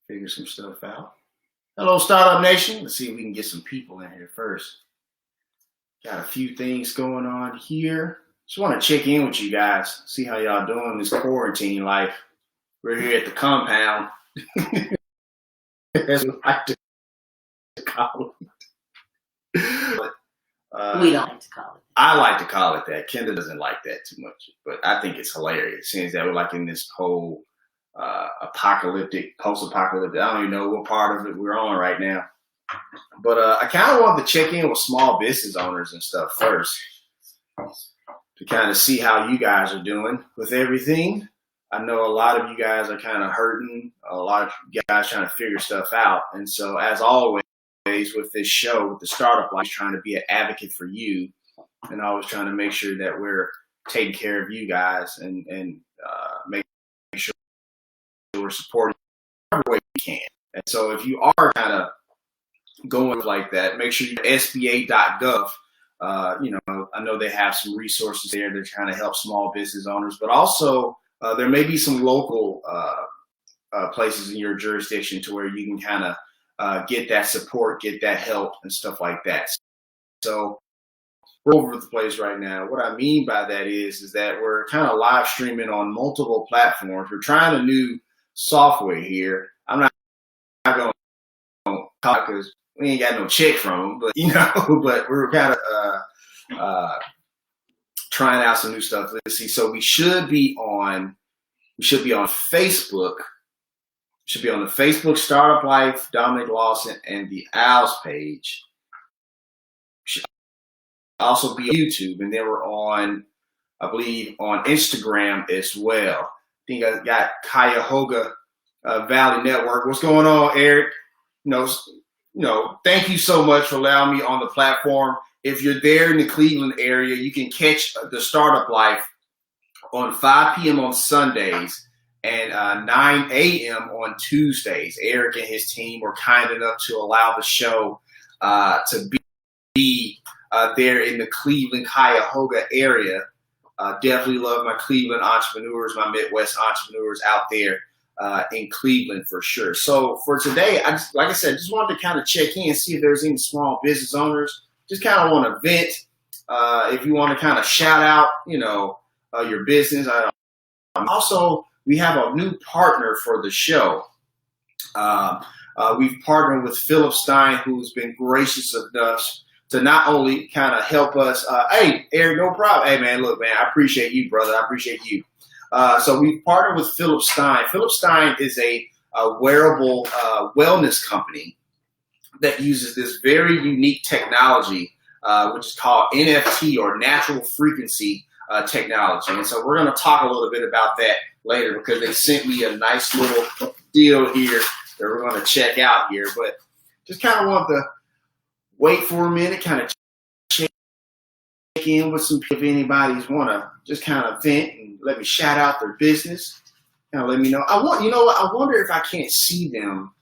Figure some stuff out. Hello, Startup Nation. Let's see if we can get some people in here first. Got a few things going on here. Just want to check in with you guys, see how y'all doing this quarantine life. We're here at the compound. As we like to call it. But, we don't like to call it. I like to call it that. Kenda doesn't like that too much, but I think it's hilarious. Since that we're like in this whole apocalyptic, post-apocalyptic, I don't even know what part of it we're on right now. But I kind of wanted to check in with small business owners and stuff first to kind of see how you guys are doing with everything. I know a lot of you guys are kind of hurting, a lot of you guys trying to figure stuff out. And so as always with this show, with the Startup Life, trying to be an advocate for you and always trying to make sure that we're taking care of you guys and make sure we're supporting every way we can. And so if you are kind of going like that, make sure you're SBA.gov. I know they have some resources there. They're trying to help small business owners, but also there may be some local places in your jurisdiction to where you can kind of get that support, get that help and stuff like that. So we're all over the place right now. What I mean by that is that we're kind of live streaming on multiple platforms. We're trying a new software here. I'm not going to talk because we ain't got no check from them, but we're kind of trying out some new stuff. Let's see. So we should be on Facebook. Should be on the Facebook Startup Life, Dominic, Lawson, and the Owls page. Should also be on YouTube, and then we're on, I believe, on Instagram as well. I think I got Cuyahoga Valley Network. What's going on, Eric? Thank you so much for allowing me on the platform. If you're there in the Cleveland area, you can catch the Startup Life on 5 p.m. on Sundays and 9 a.m. on Tuesdays. Eric and his team were kind enough to allow the show to be there in the Cleveland, Cuyahoga area. Definitely love my Cleveland entrepreneurs, my Midwest entrepreneurs out there in Cleveland for sure. So for today, like I said, just wanted to kind of check in, see if there's any small business owners. Just kind of want to vent. If you want to kind of shout out, your business. Also, we have a new partner for the show. We've partnered with Philip Stein, who's been gracious enough to not only kind of help us. Hey, Eric, no problem. Hey, man, look, man, I appreciate you, brother. I appreciate you. So we partnered with Philip Stein. Philip Stein is a wearable wellness company that uses this very unique technology, which is called NFT or natural frequency technology. And so we're going to talk a little bit about that later because they sent me a nice little deal here that we're going to check out here. But just kind of want to wait for a minute, kind of check in with some people if anybody's want to just kind of vent and let me shout out their business. Kind of let me know. I wonder if I can't see them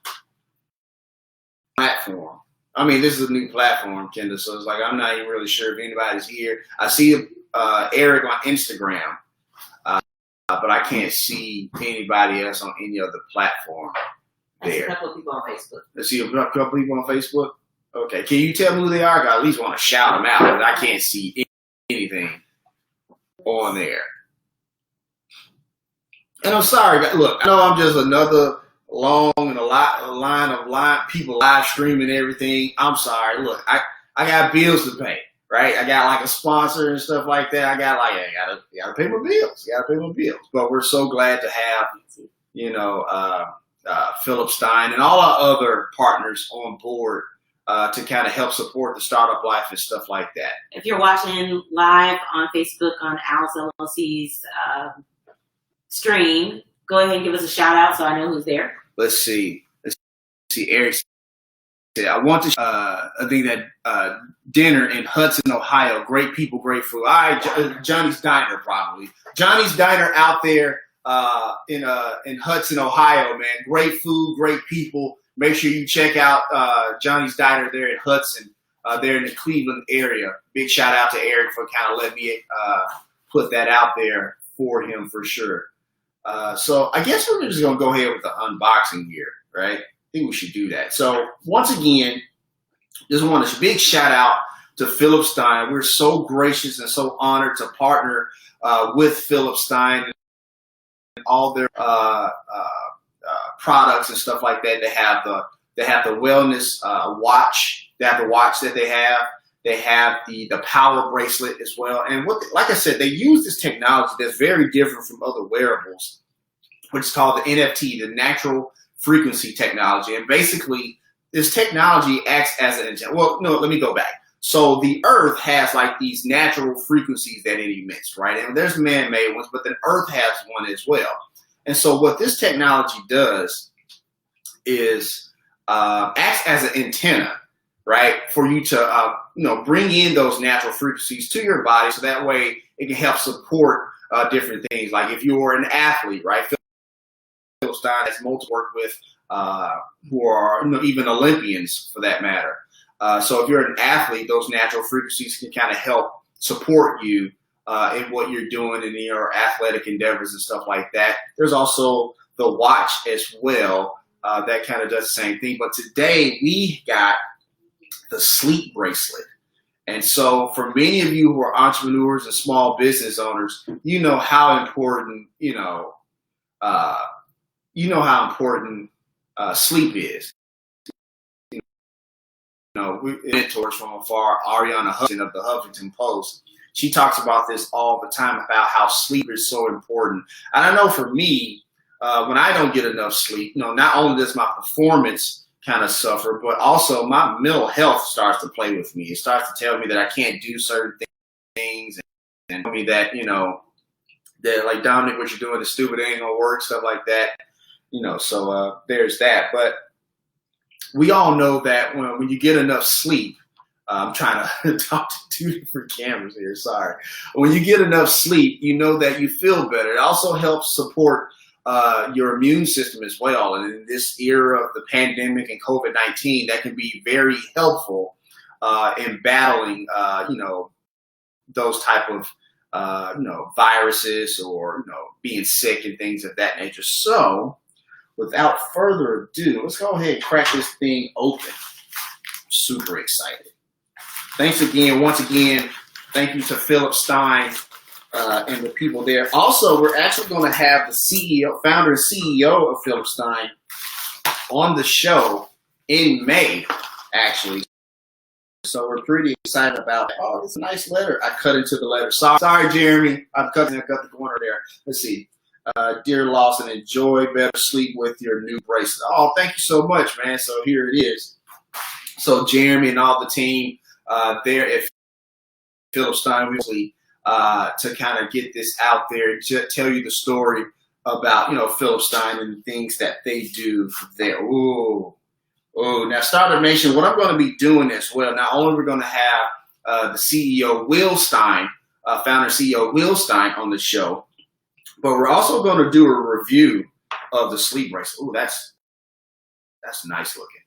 platform. I mean, this is a new platform, Kenda, so it's like I'm not even really sure if anybody's here. I see Eric on Instagram, but I can't see anybody else on any other platform there. I see a couple of people on Facebook. Let's see a couple of people on Facebook. Okay, can you tell me who they are? I at least want to shout them out, but I can't see anything on there. And I'm sorry, look, I know I'm just another long and a line of people live streaming everything. I'm sorry. Look, I got bills to pay, right? I got like a sponsor and stuff like that. I gotta pay my bills. But we're so glad to have, Philip Stein and all our other partners on board to kind of help support the Startup Life and stuff like that. If you're watching live on Facebook on Owls LLC's stream, go ahead and give us a shout out so I know who's there. Let's see. Eric said, I want to, I think that dinner in Hudson, Ohio. Great people, great food. All right, Johnny's Diner probably. Johnny's Diner out there in Hudson, Ohio, man. Great food, great people. Make sure you check out Johnny's Diner there in Hudson, there in the Cleveland area. Big shout out to Eric for kind of letting me put that out there for him for sure. So I guess we're just going to go ahead with the unboxing here, right? I think we should do that. So once again, just want a big shout out to Philip Stein. We're so gracious and so honored to partner with Philip Stein and all their products and stuff like that. They have the wellness watch. They have the watch that they have. They have the power bracelet as well. And like I said, they use this technology that's very different from other wearables, which is called the NFT, the natural frequency technology. And basically, this technology acts as an antenna. Well, no, let me go back. So the Earth has like these natural frequencies that it emits, right? And there's man-made ones, but the Earth has one as well. And so what this technology does is acts as an antenna, right, for you to bring in those natural frequencies to your body, so that way it can help support different things. Like if you're an athlete, right? Philip Stein has multiple work with who are even Olympians for that matter. So if you're an athlete, those natural frequencies can kind of help support you in what you're doing in your athletic endeavors and stuff like that. There's also the watch as well that kind of does the same thing. But today we got the sleep bracelet. And so for many of you who are entrepreneurs and small business owners, you know how important, sleep is. We mentors from afar, Ariana Huffington of the Huffington Post. She talks about this all the time about how sleep is so important. And I know for me, when I don't get enough sleep, not only does my performance kind of suffer, but also my mental health starts to play with me. It starts to tell me that I can't do certain things and tell me that, that like, Dominic, what you're doing is stupid, it ain't gonna work, stuff like that. So there's that. But we all know that when you get enough sleep, I'm trying to talk to two different cameras here, sorry. When you get enough sleep, you know that you feel better. It also helps support your immune system as well. And in this era of the pandemic and COVID-19, that can be very helpful in battling, those type of, viruses or, being sick and things of that nature. So without further ado, let's go ahead and crack this thing open. I'm super excited. Thanks again. Once again, thank you to Philip Stein and the people there. Also, we're actually going to have the founder and CEO of Philip Stein on the show in May, actually. So we're pretty excited about it. Oh, it's a nice letter. I cut into the letter. Sorry, Jeremy. I cut the corner there. Let's see. Dear Lawson, enjoy better sleep with your new bracelet. Oh, thank you so much, man. So here it is. So Jeremy and all the team there at Philip Stein, to kind of get this out there, to tell you the story about, Philip Stein and the things that they do there. Now Startup Nation, what I'm going to be doing as well, not only we're going to have the CEO, Will Stein, founder CEO Will Stein on the show, but we're also going to do a review of the sleep bracelet. Ooh, that's nice looking.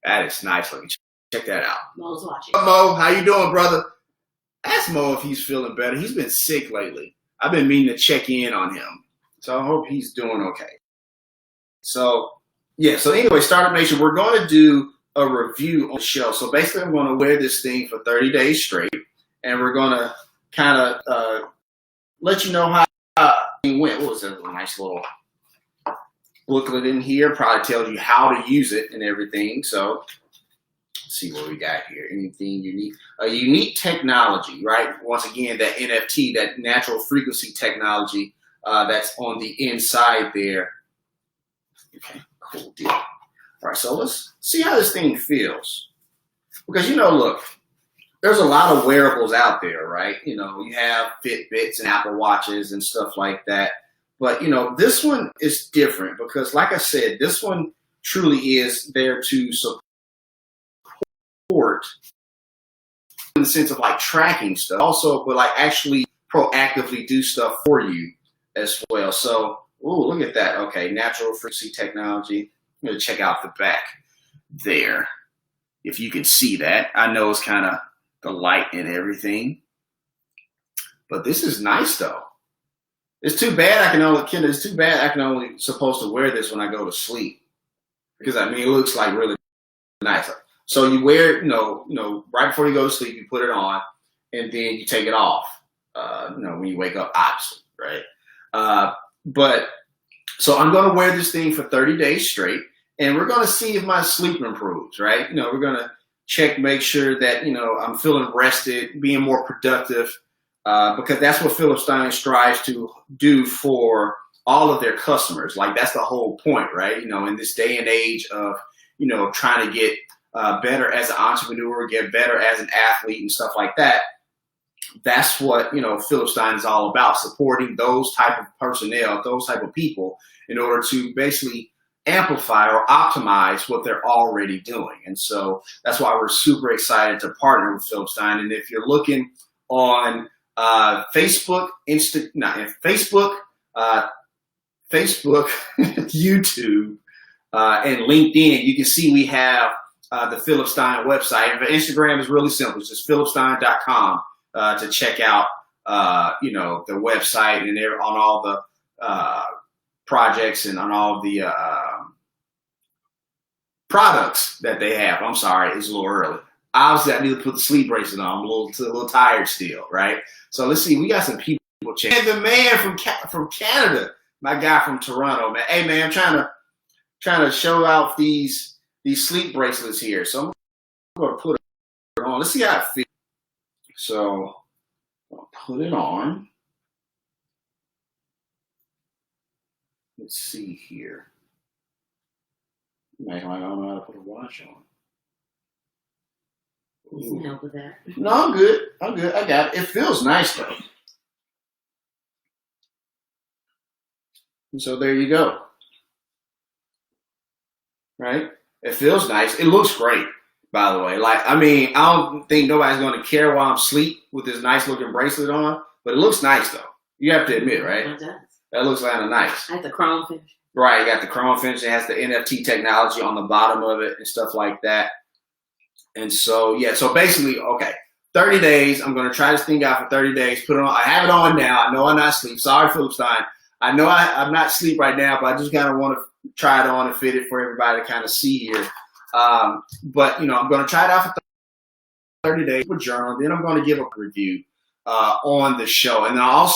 That is nice looking. Check that out. Mo's watching. Mo, how you doing, brother? Ask Mo if he's feeling better. He's been sick lately. I've been meaning to check in on him. So I hope he's doing okay. So, yeah. So anyway, Startup Nation, we're going to do a review on the show. So basically, I'm going to wear this thing for 30 days straight. And we're going to kind of let you know how it went. What was that? A nice little booklet in here. Probably tells you how to use it and everything. So let's see what we got here. Anything unique? A unique technology, right? Once again, that NFT, that natural frequency technology that's on the inside there. Okay, cool deal. All right, so let's see how this thing feels. Because, look, there's a lot of wearables out there, right? You have Fitbits and Apple Watches and stuff like that. But, this one is different because, like I said, this one truly is there to support in the sense of like tracking stuff, also, but like actually proactively do stuff for you as well. So, look at that. Okay, natural frequency technology. I'm going to check out the back there. If you can see that, I know it's kind of the light and everything, but this is nice though. It's too bad I can only, Kenda, it's too bad I can only supposed to wear this when I go to sleep. Because, I mean, it looks like really nice. So you wear it, right before you go to sleep, you put it on, and then you take it off, when you wake up, obviously, right? But so I'm going to wear this thing for 30 days straight, and we're going to see if my sleep improves, right? We're going to check, make sure that, I'm feeling rested, being more productive, because that's what Philip Stein strives to do for all of their customers. Like, that's the whole point, right? In this day and age of, trying to get better as an entrepreneur, get better as an athlete and stuff like that. That's what, Philip Stein is all about, supporting those type of personnel, those type of people in order to basically amplify or optimize what they're already doing. And so that's why we're super excited to partner with Philip Stein. And if you're looking on Facebook, YouTube, and LinkedIn, you can see we have the Philip Stein website. And Instagram is really simple. It's just philipstein.com to check out, the website, and they're on all the projects and on all the products that they have. I'm sorry, it's a little early. Obviously, I need to put the sleep bracelet on. I'm a little tired still, right? So let's see. We got some people. And the man from Canada, my guy from Toronto, man. Hey, man, I'm trying to show out these sleep bracelets here. So I'm going to put it on. Let's see how it feels. So I'll put it on. Let's see here. I don't know how to put a watch on. Need some help with that. No, I'm good. I got it. It feels nice, though. And so there you go. Right? It feels nice. It looks great, by the way. I don't think nobody's going to care while I'm asleep with this nice looking bracelet on, but it looks nice, though. You have to admit, right? It does. That looks kind of nice. I have the chrome finish. Right, you got the chrome finish. It has the NFT technology on the bottom of it and stuff like that. And so, so basically, okay, 30 days. I'm going to try this thing out for 30 days. Put it on. I have it on now. I know I'm not asleep. Sorry, Philip Stein. I know I'm not asleep right now, but I just kind of want to try it on and fit it for everybody to kind of see here. But, I'm going to try it out for 30 days with journal. Then I'm going to give a review on the show. And then I'll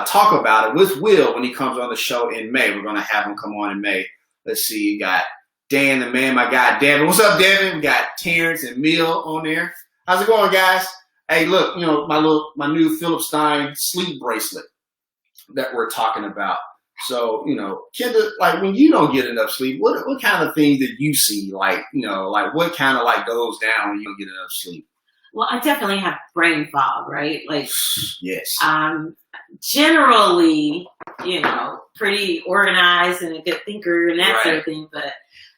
talk about it with Will when he comes on the show in May. We're going to have him come on in May. Let's see. You got Dan, the man, my guy, Devin. What's up, Devin? We got Terrence and Mill on there. How's it going, guys? Hey, look, my new Philip Stein sleep bracelet that we're talking about. So, Kenda, like, when you don't get enough sleep, what kind of things did you see? Like, what kind of goes down when you don't get enough sleep? Well, I definitely have brain fog, right? Like, yes. Generally, pretty organized and a good thinker and that sort of thing. But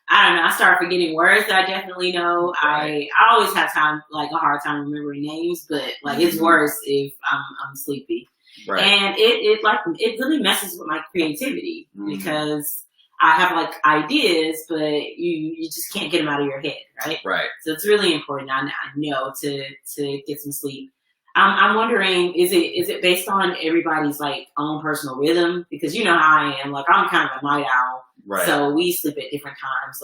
I don't know. I start forgetting words that I definitely know. Right. I always have a hard time remembering names, but it's worse if I'm sleepy. Right. And it really messes with my creativity because I have ideas, but you just can't get them out of your head, right? Right. So it's really important. I know to get some sleep. I'm wondering, is it based on everybody's own personal rhythm? Because you know how I am. I'm kind of a night owl, right? So we sleep at different times.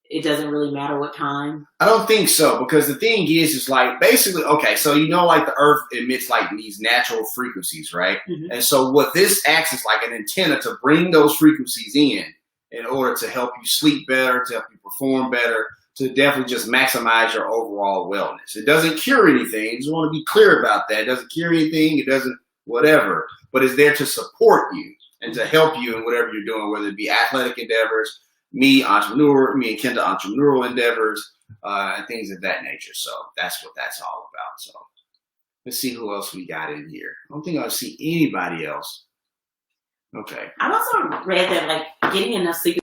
It doesn't really matter what time. I don't think so, because the thing is basically, okay, so the Earth emits these natural frequencies, right? Mm-hmm. And so what this acts is like an antenna to bring those frequencies in order to help you sleep better, to help you perform better, to definitely just maximize your overall wellness. It doesn't cure anything. I just want to be clear about that. It doesn't cure anything. It doesn't whatever, but it's there to support you and to help you in whatever you're doing, whether it be athletic endeavors, me and Kenda entrepreneurial endeavors, and things of that nature. So that's what that's all about. So let's see who else we got in here. I don't think I'll see anybody else. Okay. I've also read that getting enough sleep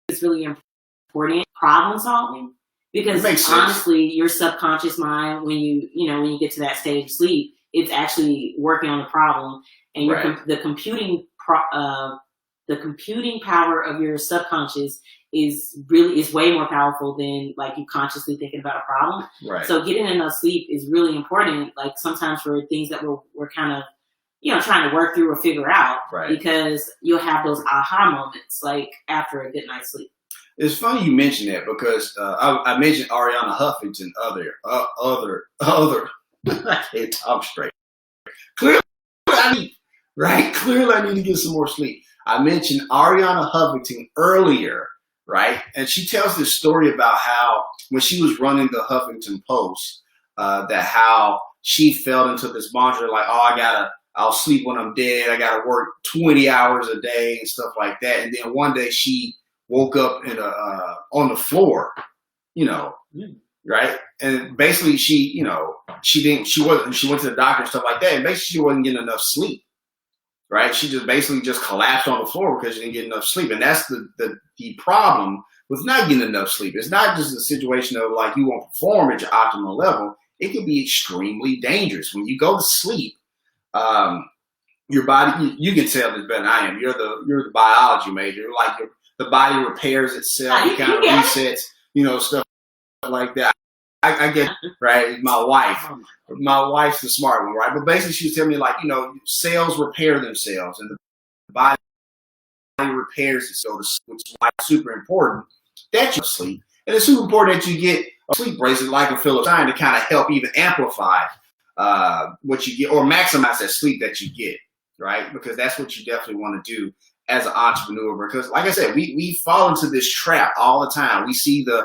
is really important. Problem solving, because honestly, your subconscious mind, when you get to that stage of sleep, it's actually working on the problem, and the computing power of your subconscious is way more powerful than you consciously thinking about a problem. Right. So getting enough sleep is really important. Sometimes for things that we're kind of trying to work through or figure out, right. because you'll have those aha moments like after a good night's sleep. It's funny you mentioned that because I mentioned Ariana Huffington other I can't talk straight. Clearly I need to get some more sleep. I mentioned Ariana Huffington earlier, right? And she tells this story about how when she was running the Huffington Post, that how she fell into this mantra like, I'll sleep when I'm dead. I gotta work 20 hours a day and stuff like that. And then one day she woke up on the floor, right? And basically she went to the doctor and stuff like that. And basically she wasn't getting enough sleep, right? She just basically collapsed on the floor because she didn't get enough sleep. And that's the problem with not getting enough sleep. It's not just a situation of like you won't perform at your optimal level. It can be extremely dangerous. When you go to sleep, your body, you can tell this better than I am. You're the biology major. Like the body repairs itself, it kind of resets, stuff like that. I get, right? My wife's the smart one, right? But basically she was telling me like, cells repair themselves and the body repairs itself, which is why it's super important that you sleep. And it's super important that you get a sleep bracelet like a Philip Stein to kind of help even amplify what you get or maximize that sleep that you get, right? Because that's what you definitely want to do as an entrepreneur. Because like I said, we fall into this trap all the time. We see the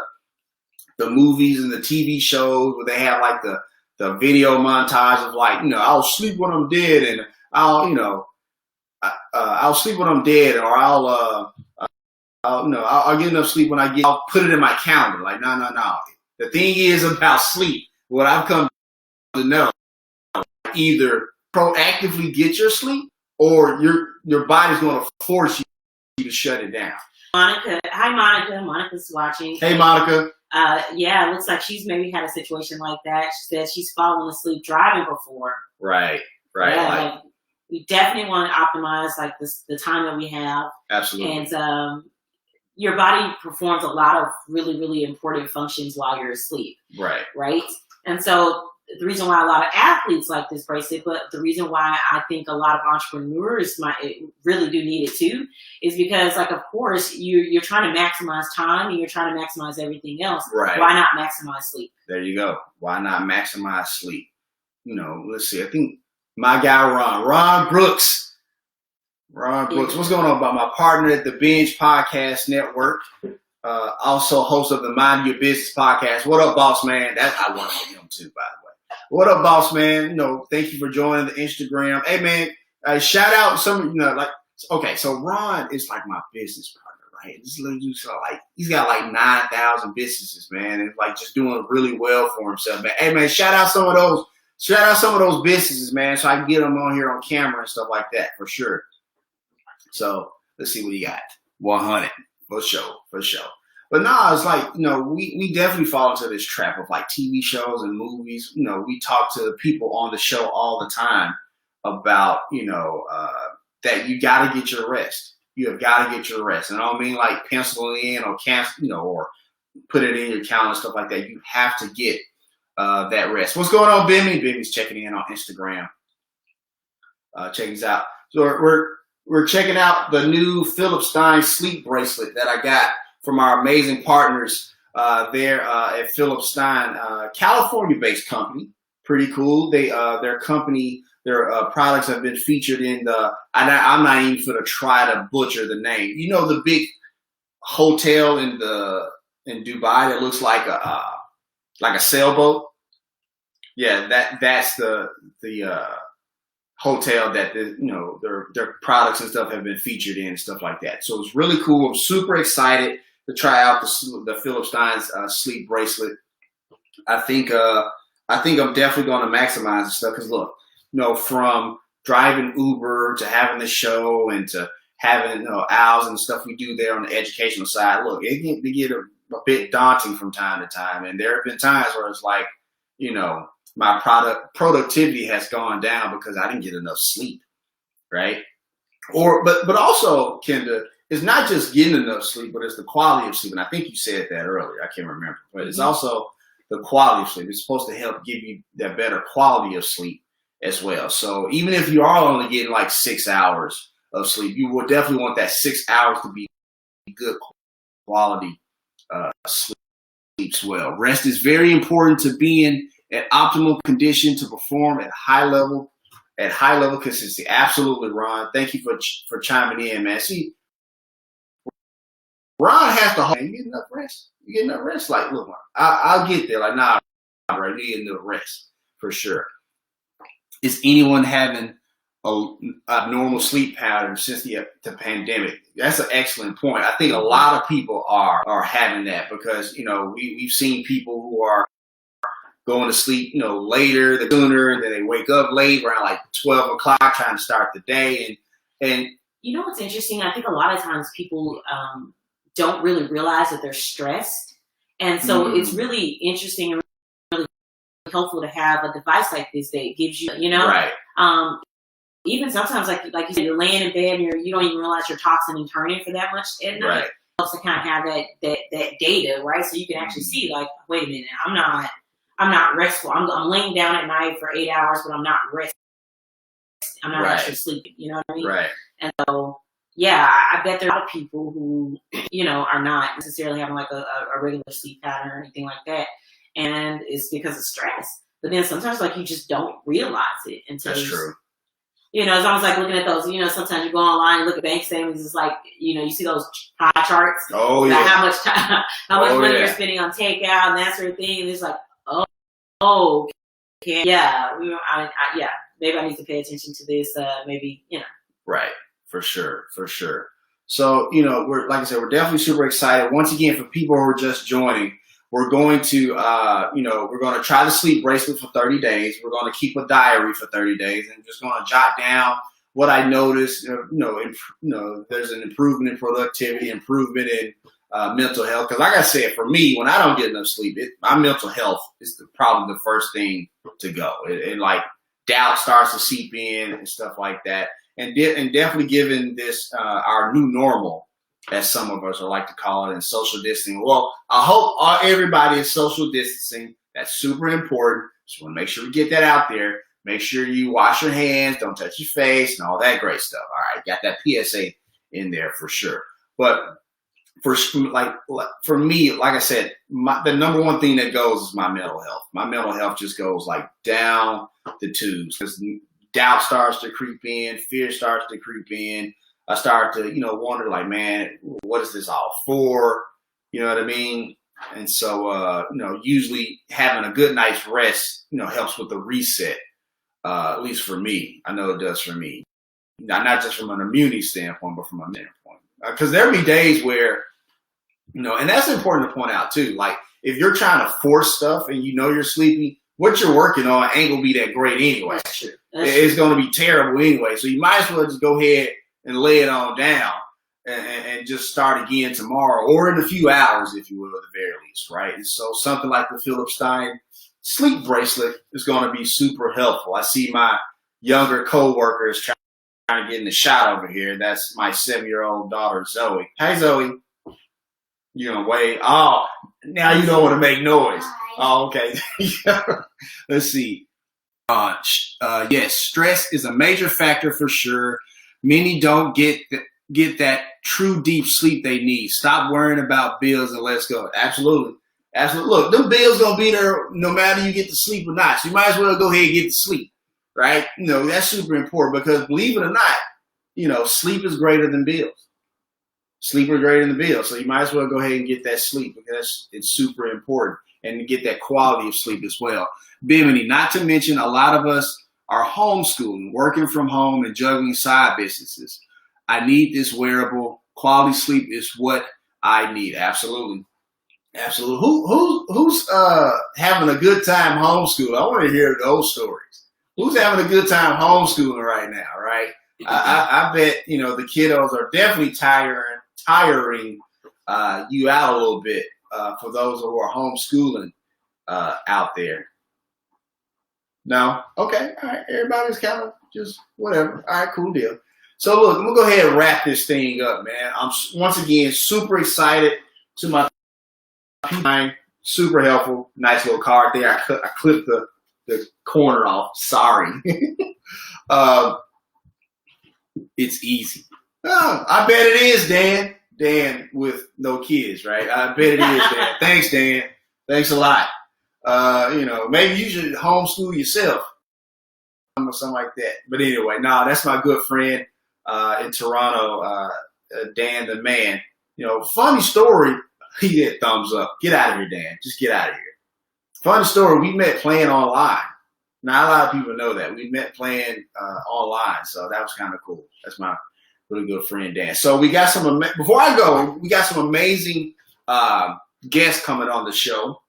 movies and the TV shows where they have like the video montage of like, I'll sleep when I'm dead and I'll sleep when I'm dead, or I'll get enough sleep when I'll put it in my calendar. Like, no. The thing is about sleep, what I've come to know, either proactively get your sleep or your body's going to force you to shut it down. Monica, hi Monica. Monica's watching. Hey Monica. It looks like she's maybe had a situation like that. She said she's fallen asleep driving before. Right. Yeah, like, we definitely want to optimize like the time that we have. Absolutely. And your body performs a lot of really, really important functions while you're asleep. Right. And so the reason why a lot of athletes like this bracelet, but the reason why I think a lot of entrepreneurs really do need it too, is because, like, of course, you're trying to maximize time and you're trying to maximize everything else. Right. Why not maximize sleep? There you go. Why not maximize sleep? Let's see. I think my guy Ron Brooks. What's going on about my partner at the Binge Podcast Network? Also host of the Mind Your Business podcast. What up, boss man? I want to him too, by the way. What up, boss man? Thank you for joining the Instagram. Hey man, shout out some, so Ron is like my business partner, right? This little dude, he's got like 9,000 businesses, man, and like just doing really well for himself, man. Hey man, shout out some of those businesses, man, so I can get them on here on camera and stuff like that for sure. So let's see what he got. 100 for sure. But it's like, we definitely fall into this trap of like TV shows and movies. We talk to people on the show all the time about, that you got to get your rest. You have got to get your rest. And I don't mean like pencil it in or cancel, or put it in your calendar and stuff like that. You have to get that rest. What's going on, Bimmy? Bimmy's checking in on Instagram. Check this out. So we're checking out the new Philip Stein sleep bracelet that I got from our amazing partners there at Philip Stein, California-based company. Pretty cool. Their company, their products have been featured in I'm not even going to try to butcher the name. The big hotel in Dubai that looks like a sailboat. Yeah, that's the hotel that their products and stuff have been featured in and stuff like that. So it's really cool. I'm super excited to try out the Philip Stein's sleep bracelet. I think I'm definitely going to maximize the stuff because look, from driving Uber to having the show and to having hours and stuff we do there on the educational side. Look, it can get a bit daunting from time to time, and there have been times where it's like, my productivity has gone down because I didn't get enough sleep, right? But also, Kenda, it's not just getting enough sleep, but it's the quality of sleep. And I think you said that earlier. I can't remember. But it's also the quality of sleep. It's supposed to help give you that better quality of sleep as well. So even if you are only getting like 6 hours of sleep, you will definitely want that 6 hours to be good quality sleep as well. Rest is very important to being at optimal condition to perform at high level consistency. Absolutely, Ron. Thank you for chiming in, man. See, Ron has to hold. You get enough rest? You get enough rest? Like, look, I'll get there. Like, nah, bro, you get enough rest for sure. Is anyone having a normal sleep pattern since the pandemic? That's an excellent point. I think a lot of people are having that because, you know, we've seen people who are going to sleep, you know, later, sooner, then they wake up late around like 12 o'clock trying to start the day. And you know what's interesting? I think a lot of times people don't really realize that they're stressed. And so it's really interesting and really helpful to have a device like this that gives you, you know, right. Even sometimes, like you said, you're laying in bed and you don't even realize you're tossing and turning for that much at night. Right. It helps to kind of have that data, right? So you can actually see, like, wait a minute, I'm not restful. I'm laying down at night for 8 hours, but I'm not resting. I'm not actually sleeping. You know what I mean? Right. And so, yeah, I bet there are a lot of people who, you know, are not necessarily having like a regular sleep pattern or anything like that, and it's because of stress. But then sometimes, like, you just don't realize it until that's true. You know, it's almost like looking at those, you know, sometimes you go online and look at bank statements. It's like, you know, you see those pie charts. Oh, yeah. How much money you're spending on takeout and that sort of thing. And it's like, okay. Yeah. Yeah. Maybe I need to pay attention to this. Maybe, you know. Right. For sure. So, you know, we're definitely super excited. Once again, for people who are just joining, we're going to, we're going to try the sleep bracelet for 30 days. We're going to keep a diary for 30 days and just going to jot down what I noticed. There's an improvement in productivity, improvement in mental health. Because like I said, for me, when I don't get enough sleep, my mental health is probably the first thing to go. And like doubt starts to seep in and stuff like that. And definitely given this our new normal, as some of us like to call it, and social distancing. Well, I hope everybody is social distancing. That's super important. Just want to make sure we get that out there. Make sure you wash your hands, don't touch your face, and all that great stuff. All right, got that PSA in there for sure. But for me, like I said, the number one thing that goes is my mental health. My mental health just goes like down the tubes because doubt starts to creep in, fear starts to creep in. I start to, wonder like, man, what is this all for? You know what I mean? And so, usually having a good night's rest, helps with the reset, at least for me. I know it does for me. Not just from an immunity standpoint, but from a mental point. Because there'll be days where, and that's important to point out too. Like if you're trying to force stuff and you're sleepy, what you're working on ain't going to be that great anyway. That's true. It's going to be terrible anyway. So you might as well just go ahead and lay it on down and just start again tomorrow or in a few hours, if you will, at the very least, right? And so something like the Philip Stein sleep bracelet is going to be super helpful. I see my younger coworkers trying to get in the shot over here. That's my 7-year-old daughter, Zoe. Hey, Zoe. You're going to wait. Oh, now you don't want to make noise. Oh, okay. Let's see. Yes, stress is a major factor for sure. Many don't get that true deep sleep they need. Stop worrying about bills and let's go. Absolutely. Look, them bills gonna be there no matter you get to sleep or not. So you might as well go ahead and get to sleep, right? That's super important because believe it or not, sleep is greater than bills. Sleep is greater than bills. So you might as well go ahead and get that sleep because it's super important and to get that quality of sleep as well. Bimini, not to mention a lot of us are homeschooling, working from home and juggling side businesses. I need this wearable. Quality sleep is what I need. Absolutely. Who's having a good time homeschooling? I want to hear those stories. Who's having a good time homeschooling right now, right? I bet, the kiddos are definitely tiring you out a little bit for those who are homeschooling out there. No? Okay. All right. Everybody's kind of just whatever. All right. Cool deal. So, look, I'm going to go ahead and wrap this thing up, man. I'm, once again, super excited to my super helpful. Nice little card there. I clipped the the corner off. Sorry. It's easy. Oh, I bet it is, Dan. Dan with no kids, right? I bet it is, Dan. Thanks, Dan. Thanks a lot. Maybe you should homeschool yourself or something like that. But anyway, that's my good friend in Toronto, Dan the man. Funny story. He did thumbs up. Get out of here, Dan. Just get out of here. Funny story. We met playing online. Not a lot of people know that. We met playing online, so that was kind of cool. That's my really good friend, Dan. So we got before I go, we got some amazing guests coming on the show.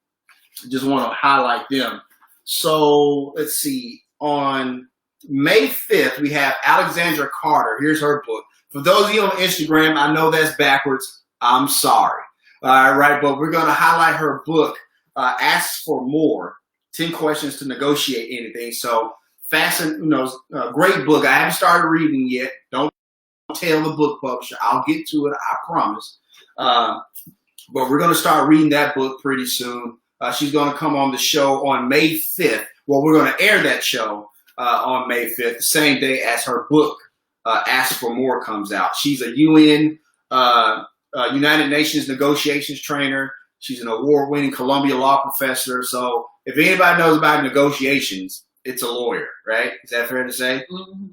Just want to highlight them. So let's see. On May 5th, we have Alexandra Carter. Here's her book. For those of you on Instagram, I know that's backwards. I'm sorry. All right, but we're going to highlight her book, Ask for More, 10 Questions to Negotiate Anything. So, great book. I haven't started reading yet. Don't tell the book publisher. I'll get to it, I promise. But we're going to start reading that book pretty soon. She's going to come on the show on May 5th. Well, we're going to air that show on May 5th, the same day as her book, Ask for More, comes out. She's a UN United Nations negotiations trainer. She's an award-winning Columbia law professor. So if anybody knows about negotiations, it's a lawyer, right? Is that fair to say? Mm-hmm.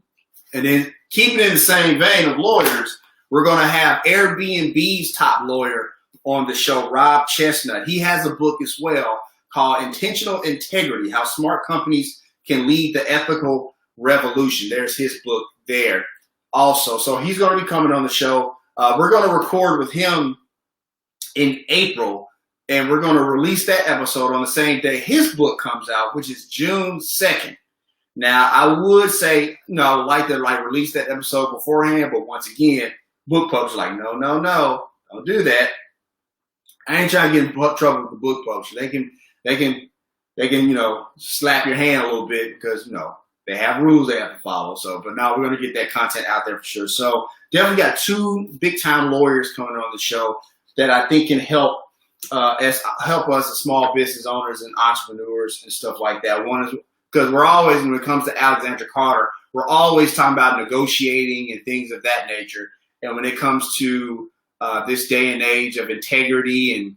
And then keeping in the same vein of lawyers, we're going to have Airbnb's top lawyer on the show, Rob Chestnut. He has a book as well called Intentional Integrity, How Smart Companies Can Lead the Ethical Revolution. There's his book there also. So he's going to be coming on the show. We're going to record with him in April, and we're going to release that episode on the same day his book comes out, which is June 2nd. Now, I would say, like to release that episode beforehand, but once again, book publishers like, no, don't do that. I ain't trying to get in trouble with the book publisher. They can, slap your hand a little bit because, they have rules they have to follow. So, but now we're going to get that content out there for sure. So definitely got two big time lawyers coming on the show that I think can help us as small business owners and entrepreneurs and stuff like that. One is because we're always, when it comes to Alexandra Carter, we're always talking about negotiating and things of that nature. And when it comes to this day and age of integrity and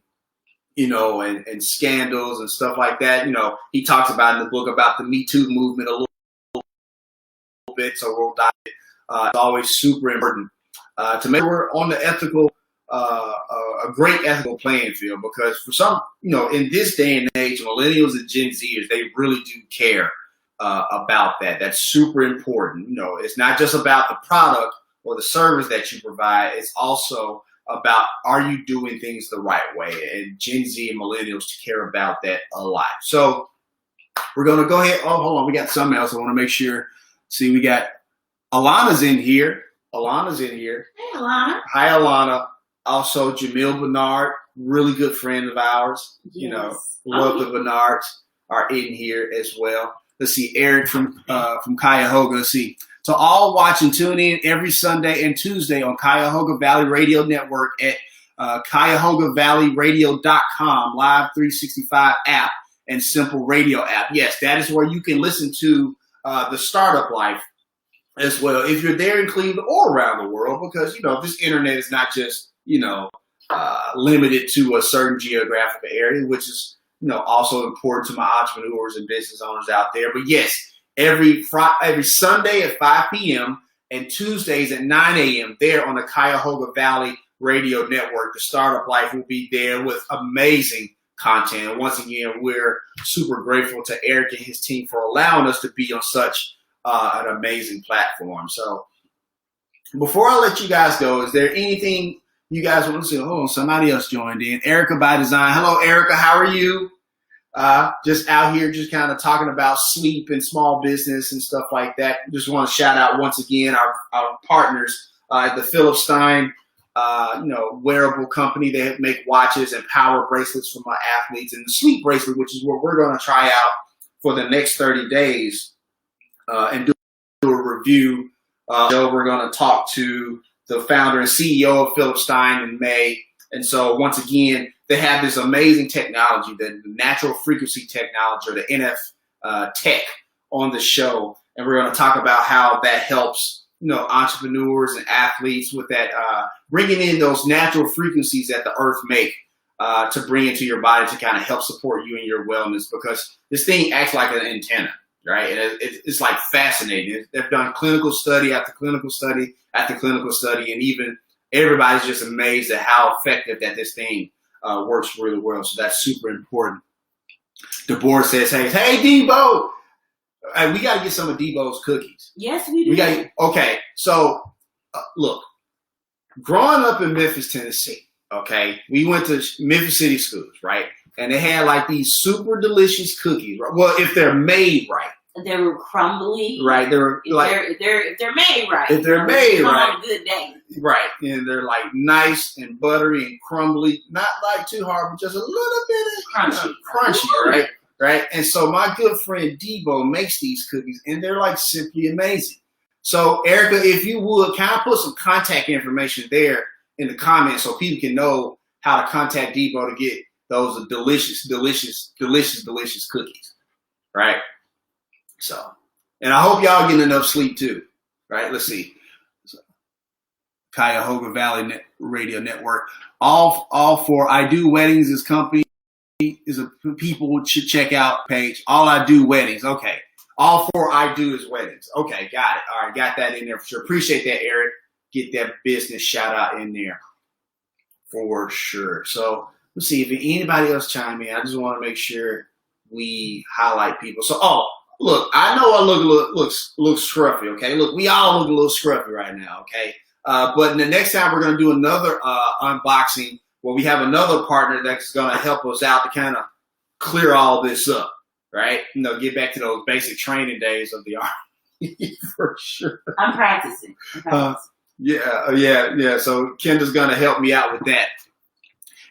and scandals and stuff like that, he talks about in the book about the Me Too movement a little bit. So we'll dive in. It's always super important to make sure we're on the ethical, a great ethical playing field, because for some, in this day and age, millennials and Gen Zers, they really do care about that. That's super important. It's not just about the product or the service that you provide. It's also about, are you doing things the right way? And Gen Z and millennials care about that a lot. So we're going to go ahead. Oh, hold on. We got something else I want to make sure. See, we got Alana's in here. Alana's in here. Hey, Alana. Hi, Alana. Also, Jamil Bernard, really good friend of ours. Yes. Love the Bernards are in here as well. Let's see, Eric from Cuyahoga. Let's see. So all watch and tune in every Sunday and Tuesday on Cuyahoga Valley Radio Network at CuyahogaValleyRadio.com, Live 365 app, and Simple Radio app. Yes, that is where you can listen to the Startup Life as well, if you're there in Cleveland or around the world, because, this internet is not just, limited to a certain geographical area, which is, also important to my entrepreneurs and business owners out there. But yes, every Sunday at 5 p.m. and Tuesdays at 9 a.m. there on the Cuyahoga Valley Radio Network, the Startup Life will be there with amazing content. And once again, we're super grateful to Eric and his team for allowing us to be on such an amazing platform. So before I let you guys go, is there anything you guys want to say? Oh, somebody else joined in. Erica by Design. Hello, Erica. How are you? Just out here, just kind of talking about sleep and small business and stuff like that. Just want to shout out once again our partners at the Philip Stein, wearable company. They make watches and power bracelets for my athletes, and the sleep bracelet, which is what we're going to try out for the next 30 days and do a review. So we're going to talk to the founder and CEO of Philip Stein in May. And so once again, they have this amazing technology, the natural frequency technology, or the tech on the show, and we're going to talk about how that helps, entrepreneurs and athletes with that, bringing in those natural frequencies that the earth make to bring into your body to kind of help support you in your wellness, because this thing acts like an antenna, right? And it's like fascinating. They've done clinical study after clinical study after clinical study, and even everybody's just amazed at how effective that this thing works really well. So that's super important. Deborah says, hey, Debo, hey, we got to get some of Debo's cookies. Yes, we do. Okay, so look, growing up in Memphis, Tennessee, okay, we went to Memphis City schools, right? And they had like these super delicious cookies. Right? Well, if they're made right. They were crumbly. Right. They're if they're made right. If they're made right. On a good day. Right. And they're like nice and buttery and crumbly. Not like too hard, but just a little bit of crunchy, right? Right. And so my good friend Debo makes these cookies, and they're like simply amazing. So Erica, if you would, can I put some contact information there in the comments so people can know how to contact Debo to get those delicious cookies, right? So, and I hope y'all getting enough sleep too, right? Let's see. Cuyahoga Valley Radio Network. All for I Do Weddings is company is a people should check out page. All I Do Weddings. Okay. All for I Do is weddings. Okay, got it. All right, got that in there for sure. Appreciate that, Eric. Get that business shout out in there for sure. So let's see if anybody else chime in. I just want to make sure we highlight people. So, look, I know I look scruffy, okay? Look, we all look a little scruffy right now, okay? But the next time we're going to do another unboxing where we have another partner that's going to help us out to kind of clear all this up, right? Get back to those basic training days of the Army for sure. I'm practicing. Yeah. So Kenda's going to help me out with that.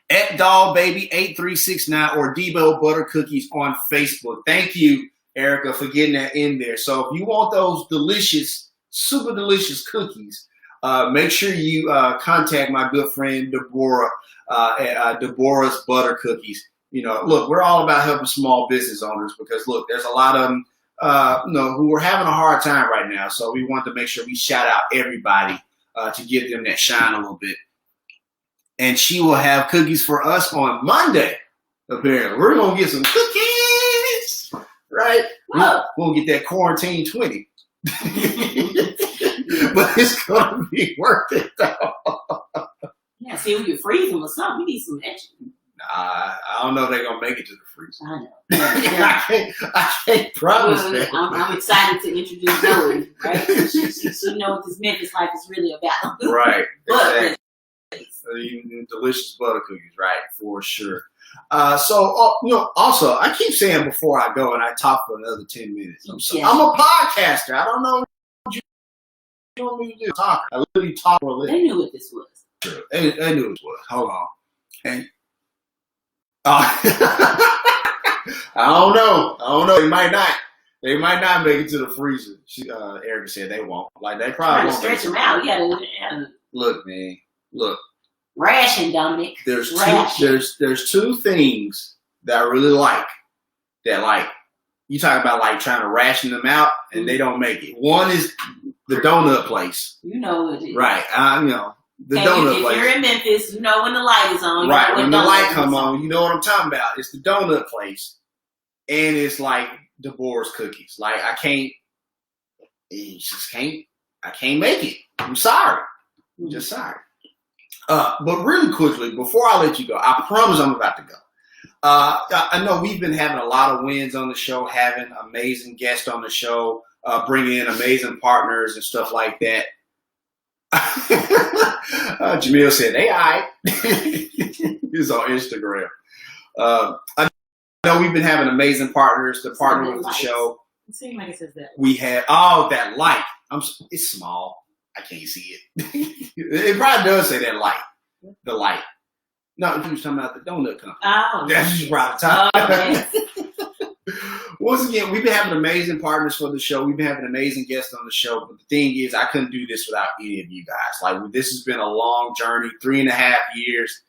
At DollBaby8369 or Debo Butter Cookies on Facebook. Thank you, Erica, for getting that in there. So if you want those delicious, super delicious cookies, make sure you contact my good friend Deborah at Deborah's Butter Cookies. Look, we're all about helping small business owners because, look, there's a lot of them, who are having a hard time right now. So we want to make sure we shout out everybody to give them that shine a little bit. And she will have cookies for us on Monday, apparently. We're going to get some cookies, right? We'll get that quarantine 20. But it's going to be worth it, though. Yeah, see, we can freeze them or something. We need some extra. I don't know if they're going to make it to the freezer. I know. I can't promise that. I'm excited to introduce Zoe, right? She knows what this Memphis life is really about. Right. But delicious butter cookies, right? For sure. Also, I keep saying before I go, and I talk for another 10 minutes. I'm a podcaster. I don't know what you want me to do. I literally talk for a living. They knew what this was. Sure. They knew what it was. Hold on. And I don't know. They might not make it to the freezer. Erica said they won't. Like they probably won't. Stretch them out. Yeah. Look, man. Look. Ration, Dominic. There's two things that I really like. That like you talk about like trying to ration them out and they don't make it. One is the donut place. You know what it is. Right. The donut place. If you're in Memphis, you know when the light is on. Right. When the light come on, you know what I'm talking about. It's the donut place. And it's like Deborah's cookies. Like I can't make it. I'm sorry. I'm just sorry. But really quickly, before I let you go, I promise I'm about to go. I know we've been having a lot of wins on the show, having amazing guests on the show, bringing in amazing partners and stuff like that. Jamil said, they all right. He's on Instagram. I know we've been having amazing partners to partner with the show. It seems like it says that. We had, that light. It's small. I can't see it. It probably does say that light. The light. No, he was talking about the donut company. Oh. That's just right top. Okay. Once again, we've been having amazing partners for the show. We've been having amazing guests on the show. But the thing is, I couldn't do this without any of you guys. Like, this has been a long journey, 3.5 years.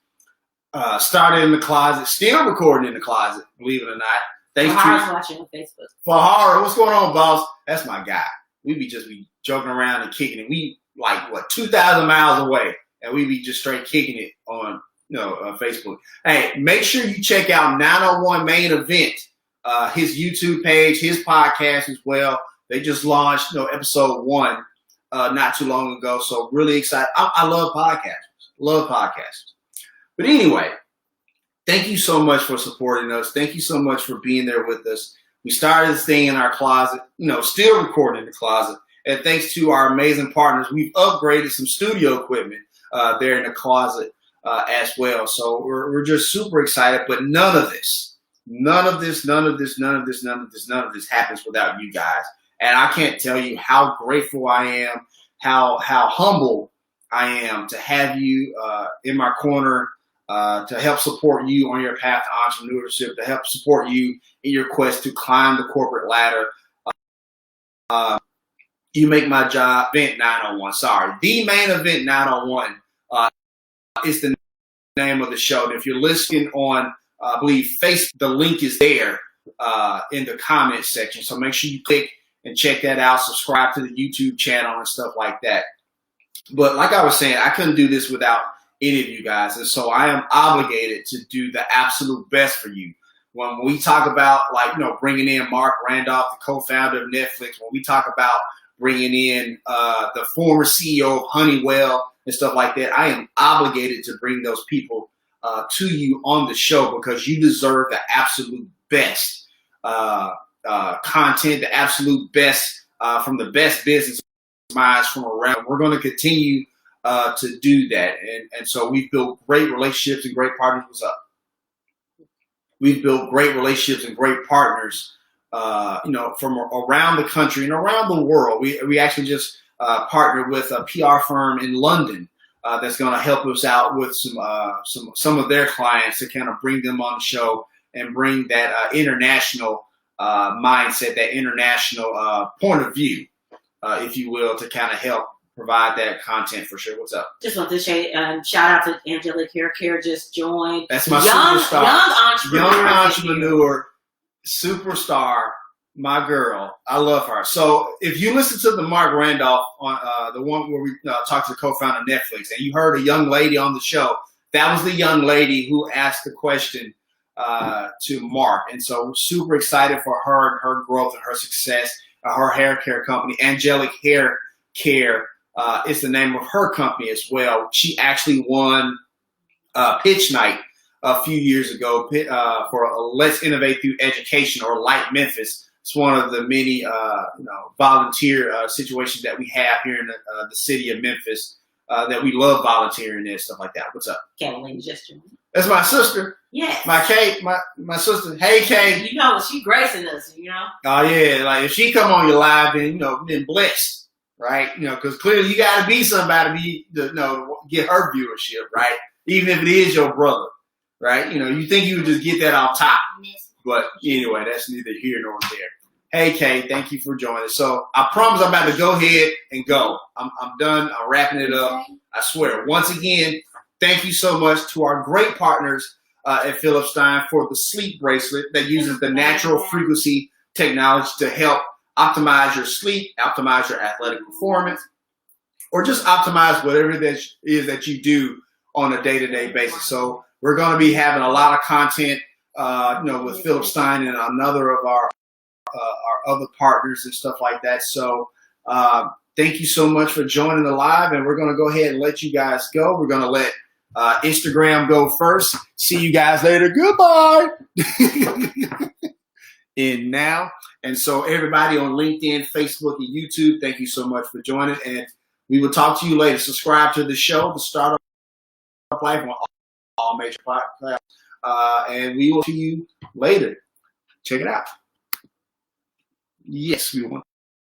Started in the closet, still recording in the closet, believe it or not. Thanks Fahara's watching on Facebook. Fahara, what's going on, boss? That's my guy. We be joking around and kicking it. We 2,000 miles away, and we be just straight kicking it on Facebook. Hey, make sure you check out 901 Main Event, his YouTube page, his podcast as well. They just launched episode 1 not too long ago, so really excited. I love podcasters. But anyway, thank you so much for supporting us. Thank you so much for being there with us. We started this thing in our closet, still recording in the closet. And thanks to our amazing partners, we've upgraded some studio equipment there in the closet as well. So we're just super excited. But none of this happens without you guys. And I can't tell you how grateful I am, how humble I am to have you in my corner, to help support you on your path to entrepreneurship, to help support you in your quest to climb the corporate ladder. You make my job. Event 901. Sorry, the Main Event 901 is the name of the show. And if you're listening on, I believe, Facebook, the link is there in the comments section. So make sure you click and check that out. Subscribe to the YouTube channel and stuff like that. But like I was saying, I couldn't do this without any of you guys. And so I am obligated to do the absolute best for you. When we talk about bringing in Mark Randolph, the co-founder of Netflix, when we talk about bringing in the former CEO of Honeywell and stuff like that, I am obligated to bring those people to you on the show because you deserve the absolute best content, the absolute best from the best business minds from around. We're going to continue to do that. And so we've built great relationships and great partners. What's up? We've built great relationships and great partners, from around the country and around the world. We actually just partnered with a PR firm in London that's going to help us out with some of their clients to kind of bring them on the show and bring that international mindset, that international point of view, if you will, to kind of help provide that content for sure. What's up? Just want to say shout out to Angelic Hair Care, just joined. That's my superstar. Young entrepreneur, superstar, my girl. I love her. So if you listen to the Mark Randolph on the one where we talked to the co-founder of Netflix, and you heard a young lady on the show, that was the young lady who asked the question to Mark. And so we're super excited for her and her growth and her success. Her hair care company, Angelic Hair Care, is the name of her company as well. She actually won Pitch Night a few years ago for Let's Innovate Through Education, or Light Memphis. It's one of the many volunteer situations that we have here in the city of Memphis that we love volunteering and stuff like that. What's up? Kathleen just joined. That's my sister. Yes. My Kate, my sister. Hey, Kate. She gracing us, Oh, yeah. Like, if she come on your live, then, then blessed, right? Because clearly you got to be somebody to get her viewership, right? Even if it is your brother, right? You think you would just get that off top. But anyway, that's neither here nor there. Hey, Kate, thank you for joining. So I promise I'm about to go ahead and go. I'm done. I'm wrapping it up. I swear. Once again, thank you so much to our great partners at Philip Stein for the sleep bracelet that uses the natural frequency technology to help optimize your sleep, optimize your athletic performance, or just optimize whatever that is that you do on a day-to-day basis. So we're going to be having a lot of content, with Philip Stein and another of our other partners and stuff like that. So thank you so much for joining the live, and we're going to go ahead and let you guys go. We're going to let Instagram go first. See you guys later. Goodbye. In now. And so everybody on LinkedIn, Facebook, and YouTube, thank you so much for joining. And we will talk to you later. Subscribe to the show, the Startup Life, on all major platforms. And we will see you later. Check it out. Yes, we want.